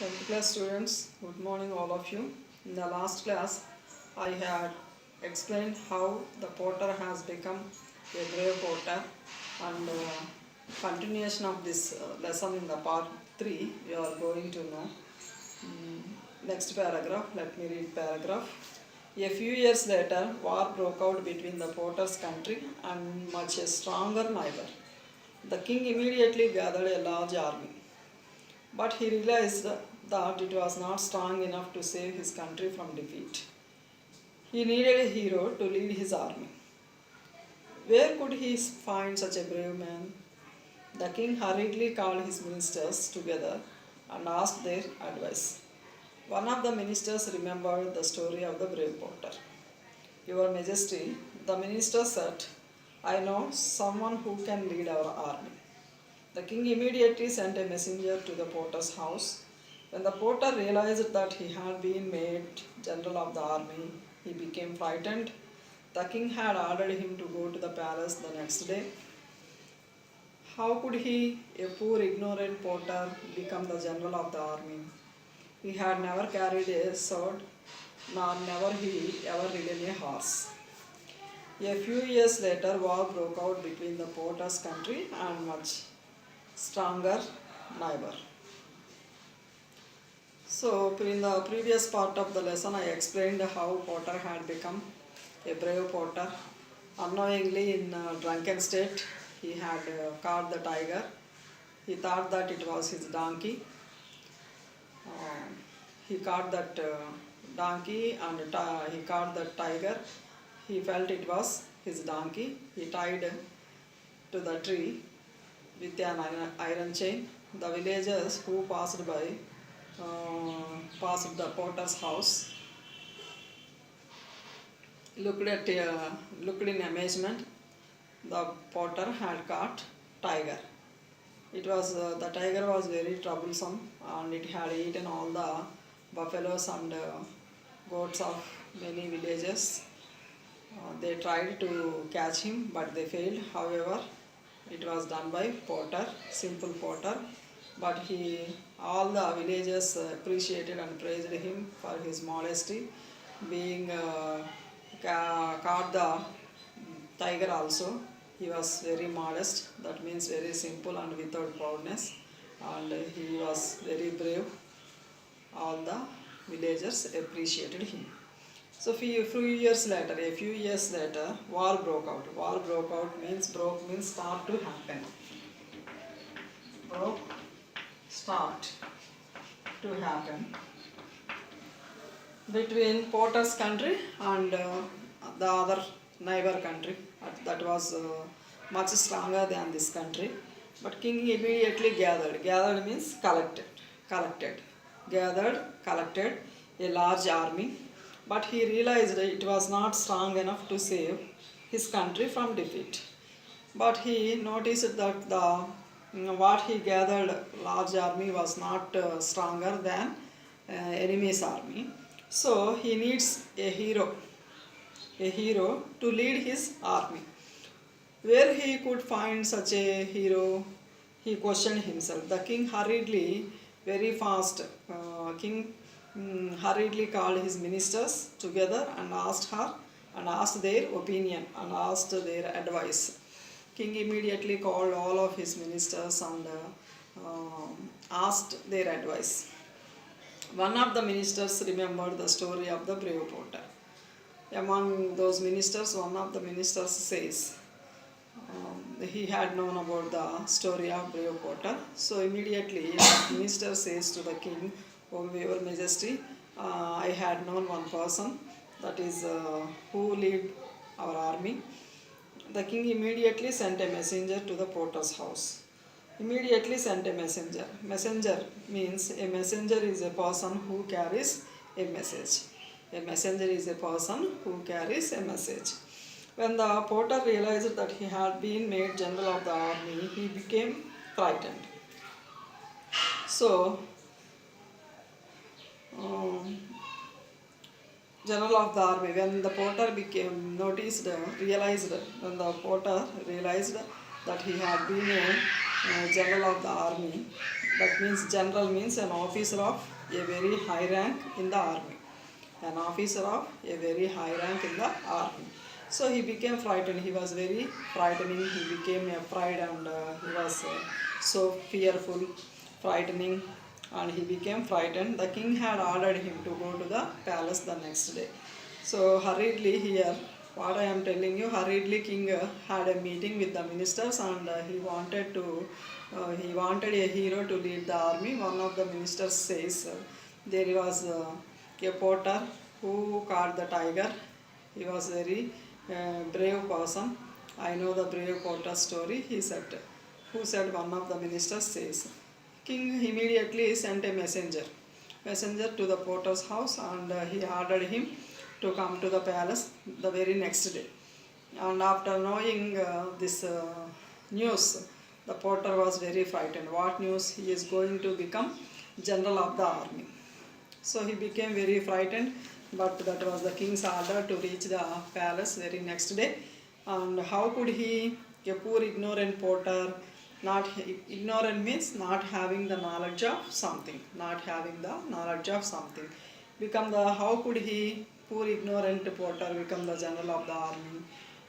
10th class students, good morning all of you. In the last class, I had explained how the porter has become a brave porter, and continuation of this lesson in the part 3 you are going to know. Next paragraph, let me read paragraph. A few years later, war broke out between the porter's country and much a stronger neighbor. The king immediately gathered a large army. But he realized that it was not strong enough to save his country from defeat. He needed a hero to lead his army. Where could he find such a brave man? The king hurriedly called his ministers together and asked their advice. One of the ministers remembered the story of the brave porter. Your Majesty, the minister said, I know someone who can lead our army. The king immediately sent a messenger to the porter's house. When the porter realized that he had been made general of the army, he became frightened. The king had ordered him to go to the palace the next day. How could he, a poor ignorant porter, become the general of the army? He had never carried a sword, nor never he ever ridden a horse. A few years later, war broke out between the porter's country and much stronger neighbor. So, in the previous part of the lesson, I explained how Porter had become a brave porter. Unknowingly, in a drunken state, he had caught the tiger. He thought that it was his donkey. He caught that donkey and he caught the tiger. He felt it was his donkey. He tied to the tree with an iron chain. The villagers who passed by passed the porter's house looked in amazement. The porter had caught tiger. It was the tiger was very troublesome, and it had eaten all the buffaloes and goats of many villages. They tried to catch him, but they failed. However, it was done by porter, simple porter, but all the villagers appreciated and praised him for his modesty, being caught the tiger also. He was very modest, that means very simple and without proudness, and he was very brave. All the villagers appreciated him. So a few years later, war broke out. War broke out means start to happen. Start to happen between Porter's country and the other neighbor country. That was much stronger than this country. But king immediately gathered. Gathered means collected. Collected a large army. But he realized it was not strong enough to save his country from defeat. But he noticed that what he gathered large army was not stronger than enemy's army. So he needs a hero to lead his army. Where he could find such a hero, he questioned himself. The king hurriedly, very fast, hurriedly called his ministers together and asked their opinion and asked their advice. King immediately called all of his ministers and asked their advice. One of the ministers remembered the story of the brave porter. Among those ministers, one of the ministers says he had known about the story of brave porter. So immediately the minister says to the king, "Oh, your Majesty, I had known one person, that is who lead our army." The king immediately sent a messenger to the porter's house. Immediately sent a messenger. Messenger means a messenger is a person who carries a message. A messenger is a person who carries a message. When the porter realized that he had been made general of the army, he became frightened. So, general of the army, when the porter realized that he had been general of the army. That means general means an officer of a very high rank in the army. An officer of a very high rank in the army. So he became frightened. He was very frightening. He became afraid and he was so fearful, frightening, and he became frightened. The king had ordered him to go to the palace the next day. So hurriedly here, what I am telling you, hurriedly king had a meeting with the ministers and he wanted a hero to lead the army. One of the ministers says there was a porter who caught the tiger. He was very brave person. I know the brave porter story. He said, who said one of the ministers says. King immediately sent a messenger to the porter's house and he ordered him to come to the palace the very next day. And after knowing this news, the porter was very frightened. What news? He is going to become general of the army. So he became very frightened, but that was the king's order to reach the palace very next day. And how could he, a poor ignorant porter, not ignorant means not having the knowledge of something, become the, how could he, poor ignorant porter, become the general of the army?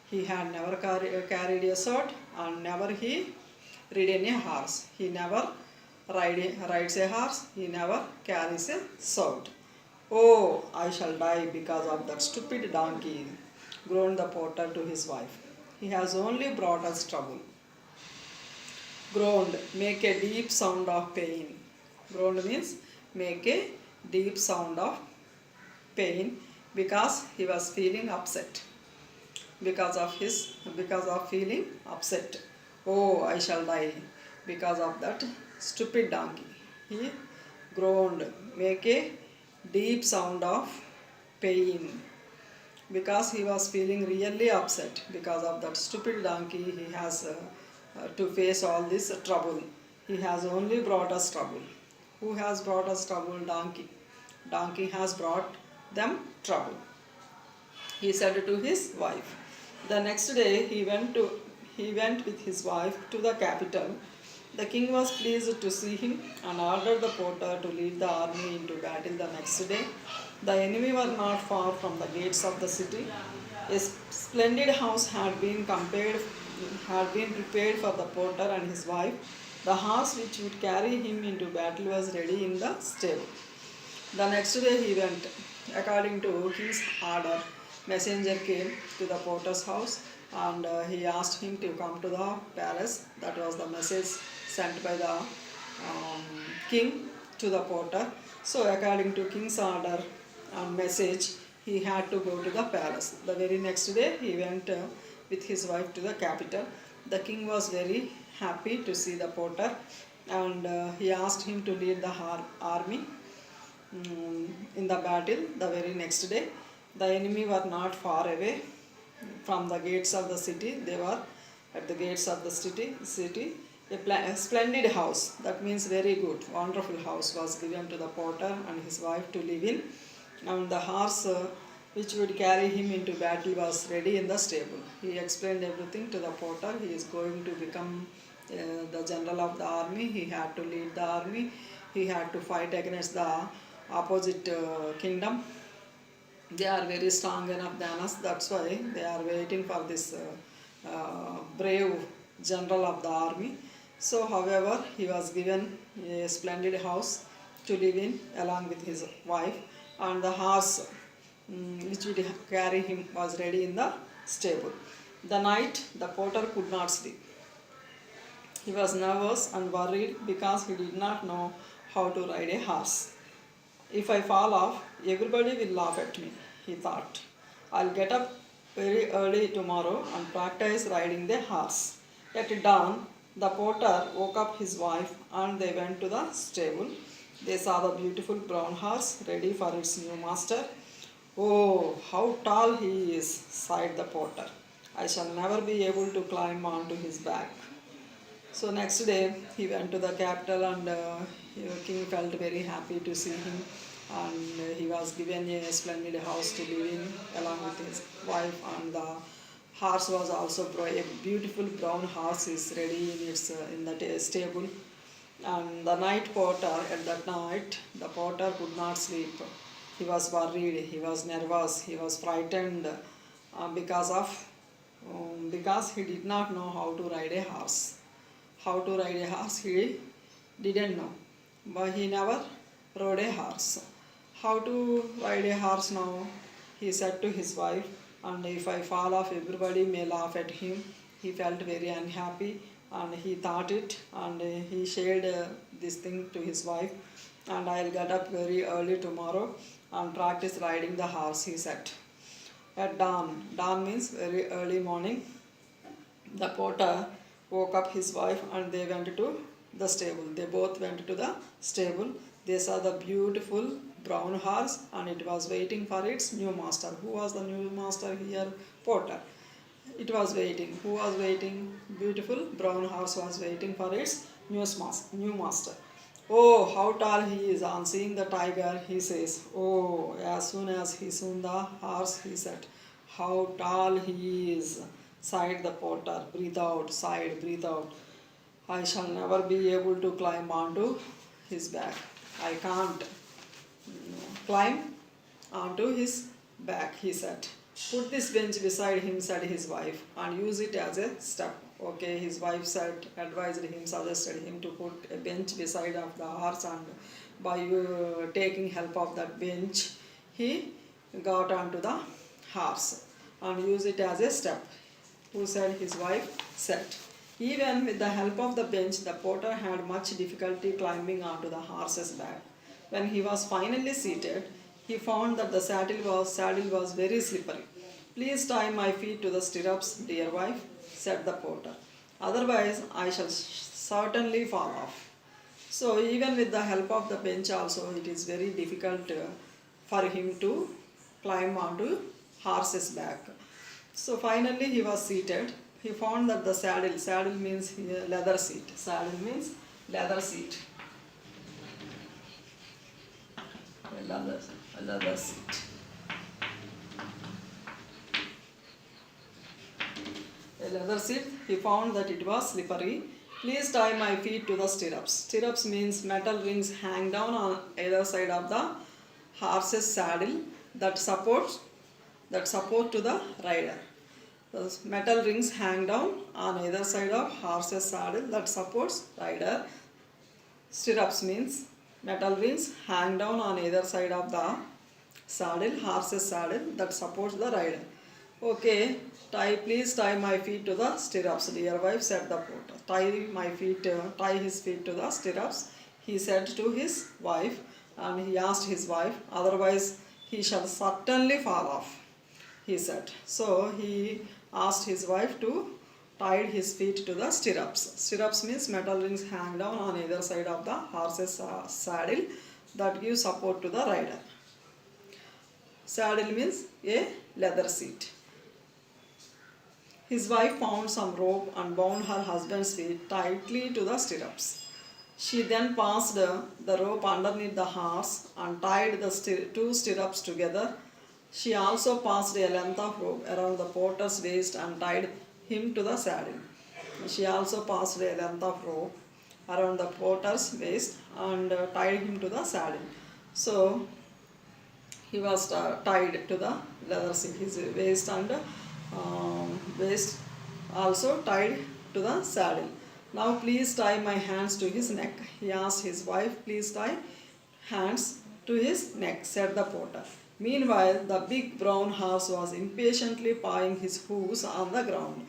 He had never carried a sword and never he ridden a horse. He never rides a horse, he never carries a sword. Oh, I shall die because of that stupid donkey, groaned the porter to his wife. He has only brought us trouble. Groaned, make a deep sound of pain. Groaned means make a deep sound of pain because he was feeling upset. Because of feeling upset. Oh, I shall die because of that stupid donkey. He groaned, make a deep sound of pain because he was feeling really upset because of that stupid donkey. He has to face all this trouble. He has only brought us trouble. Who has brought us trouble? Donkey. Donkey has brought them trouble, he said to his wife. The next day he went with his wife to the capital. The king was pleased to see him and ordered the porter to lead the army into battle the next day. The enemy were not far from the gates of the city. A splendid house had been prepared for the porter and his wife. The horse which would carry him into battle was ready in the stable. The next day he went. According to king's order, messenger came to the porter's house and he asked him to come to the palace. That was the message sent by the king to the porter. So according to king's order and message, he had to go to the palace. The very next day he went with his wife to the capital. The king was very happy to see the porter and he asked him to lead the army in the battle the very next day. The enemy were not far away from the gates of the city. They were at the gates of the city. A splendid house, that means very good, wonderful house, was given to the porter and his wife to live in. And the horse which would carry him into battle was ready in the stable. He explained everything to the porter. He is going to become the general of the army. He had to lead the army. He had to fight against the opposite kingdom. They are very strong enough than us. That's why they are waiting for this brave general of the army. So, however, he was given a splendid house to live in along with his wife, and the horse which would carry him was ready in the stable. The night the porter could not sleep. He was nervous and worried because he did not know how to ride a horse. If I fall off, everybody will laugh at me, he thought. I'll get up very early tomorrow and practice riding the horse. At dawn, the porter woke up his wife and they went to the stable. They saw the beautiful brown horse ready for its new master. Oh, how tall he is, sighed the porter. I shall never be able to climb onto his back. So next day he went to the capital and king felt very happy to see him, and he was given a splendid house to live in along with his wife, and the horse was also a beautiful brown horse is ready in its in the stable. And the night porter, at that night, the porter could not sleep. He was worried, he was nervous, he was frightened because he did not know how to ride a horse. How to ride a horse he didn't know, but he never rode a horse. How to ride a horse now? He said to his wife, and if I fall off, everybody may laugh at him. He felt very unhappy and he thought it, and he shared this thing to his wife. And I'll get up very early tomorrow and practice riding the horse, he said. At dawn, dawn means very early morning, the porter woke up his wife and they went to the stable. They both went to the stable. They saw the beautiful brown horse and it was waiting for its new master. Who was the new master here? Porter. It was waiting. Who was waiting? Beautiful brown horse was waiting for its new master. Oh, how tall he is. On seeing the tiger, he says, oh, as soon as he saw the horse, he said, how tall he is. Sighed the porter. Breathe out, sighed, breathe out. I shall never be able to climb onto his back. I can't climb onto his back, he said. Put this bench beside him, said his wife, and use it as a step. Okay, his wife said, advised him, suggested him to put a bench beside of the horse, and by taking help of that bench, he got onto the horse and use it as a step. Who said? His wife said. Even with the help of the bench, the porter had much difficulty climbing onto the horse's back. When he was finally seated, he found that the saddle was very slippery. Please tie my feet to the stirrups, dear wife, said the porter. Otherwise, I shall certainly fall off. So even with the help of the bench also, it is very difficult for him to climb onto horse's back. So finally he was seated. He found that the saddle means leather seat. Saddle means leather seat. A leather seat. A leather seat. He found that it was slippery. Please tie my feet to the stirrups. Stirrups means metal rings hang down on either side of the horse's saddle that support to the rider. The metal rings hang down on either side of horse's saddle that supports rider. Stirrups means metal rings hang down on either side of the horse's saddle that supports the rider. Okay, please tie my feet to the stirrups, dear wife, said the porter. Tie his feet to the stirrups, he said to his wife, and he asked his wife, otherwise he shall certainly fall off, he said. So he asked his wife to tie his feet to the stirrups. Stirrups means metal rings hang down on either side of the horse's saddle that give support to the rider. Saddle means a leather seat. His wife found some rope and bound her husband's feet tightly to the stirrups. She then passed the rope underneath the horse and tied the two stirrups together. She also passed a length of rope around the porter's waist and tied him to the saddle. She also passed a length of rope around the porter's waist and tied him to the saddle. So he was tied to the leather seat. His waist and waist also tied to the saddle. Now please tie my hands to his neck. He asked his wife, please tie hands to his neck, said the porter. Meanwhile, the big brown horse was impatiently pawing his hoofs on the ground.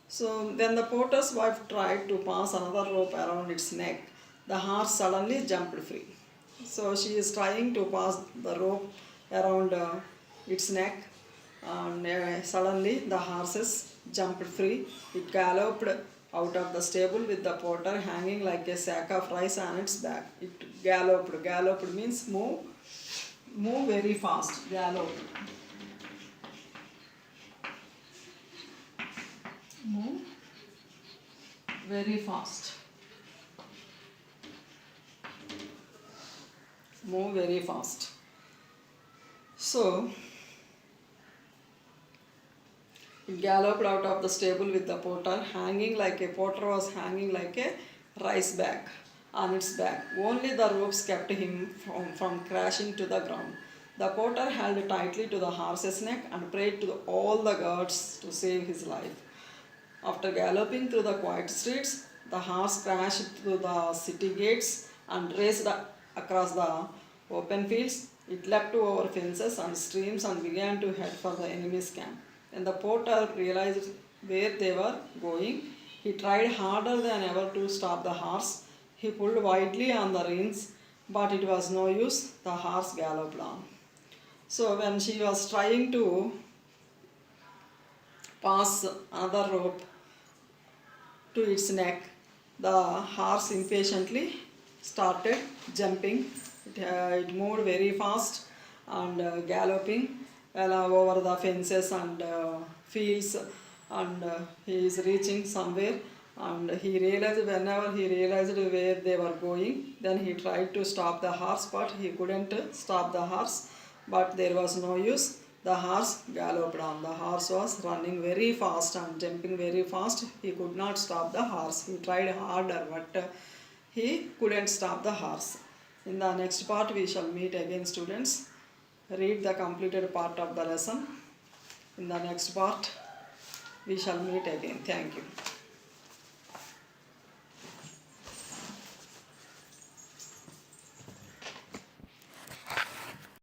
So then the porter's wife tried to pass another rope around its neck. The horse suddenly jumped free. So she is trying to pass the rope around its neck, and suddenly the horses jumped free. It galloped out of the stable with the porter hanging like a sack of rice on its back. It galloped. Galloped means move very fast. Galloped. Move very fast. Move very fast. So It galloped out of the stable with the porter porter was hanging like a rice bag on its back. Only the ropes kept him from crashing to the ground. The porter held tightly to the horse's neck and prayed to all the gods to save his life. After galloping through the quiet streets, the horse crashed through the city gates and raced across the open fields. It leapt over fences and streams and began to head for the enemy's camp. When the porter realized where they were going, he tried harder than ever to stop the horse. He pulled wildly on the reins, but it was no use. The horse galloped on. So, when she was trying to pass another rope to its neck, the horse impatiently started jumping. It moved very fast and galloping over the fences and fields, and he is reaching somewhere. And he realized, whenever he realized where they were going, then he tried to stop the horse, but he couldn't stop the horse. But there was no use. The horse galloped on. The horse was running very fast and jumping very fast. He could not stop the horse. He tried harder, but he couldn't stop the horse. In the next part, we shall meet again, students. Read the completed part of the lesson. In the next part, we shall meet again. Thank you.